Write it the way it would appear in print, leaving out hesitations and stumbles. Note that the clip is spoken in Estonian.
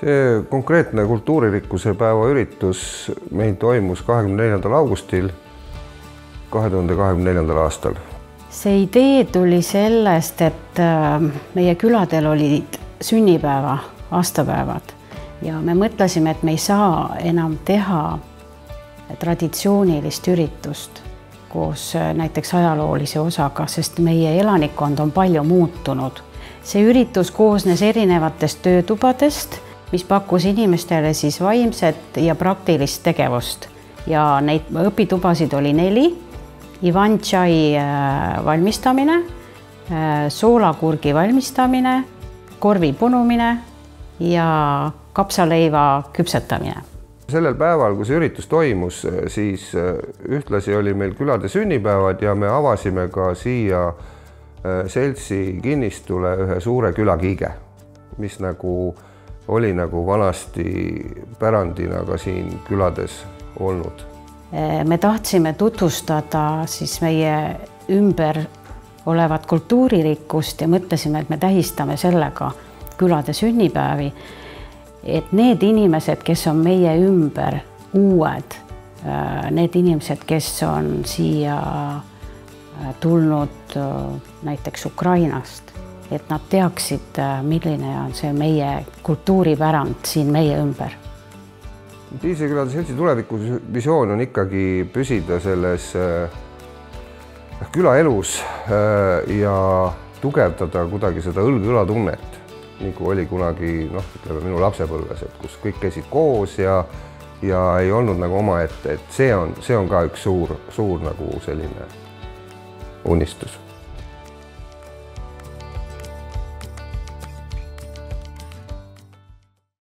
See konkreetne kultuuririkkuse päeva üritus meil toimus 24. augustil 2024. aastal. See idee tuli sellest, et meie küladel olid sünnipäeva, aastapäevad ja me mõtlesime, et me ei saa enam teha traditsioonilist üritust koos näiteks ajaloolise osaga, sest meie elanikkond on palju muutunud. See üritus koosnes erinevatest töötubadest, mis pakkus inimestele siis vaimset ja praktilist tegevust. Ja neid õpitubasid oli 4. Ivan-tšai valmistamine, soolakurgi valmistamine, korvi punumine ja kapsaleiva küpsetamine. Sellel päeval, kui see üritus toimus, siis ühtlasi oli meil külade sünnipäevad ja me avasime ka siia seltsi kinnistule ühe suure külakiige, mis oli vanasti pärandina ka siin külades olnud. Me tahtsime tutvustada siis meie ümber olevat kultuuririkkust ja mõtlesime, et me tähistame sellega külade sünnipäevi, et need inimesed, kes on meie ümber uued, need inimesed, kes on siia tulnud näiteks Ukrainast, et nad teaksid, milline on see meie kultuuripärand siin meie ümber. Tiisekülade seltsi tulevikuvisioon on ikkagi püsida selles külaelus ja tugevdada kuidagi seda õlg-õla tunnet, nagu oli kunagi minu lapsepõlves, et kus kõik käisid koos ja ei olnud omaette, et see on ka üks suur selline unistus.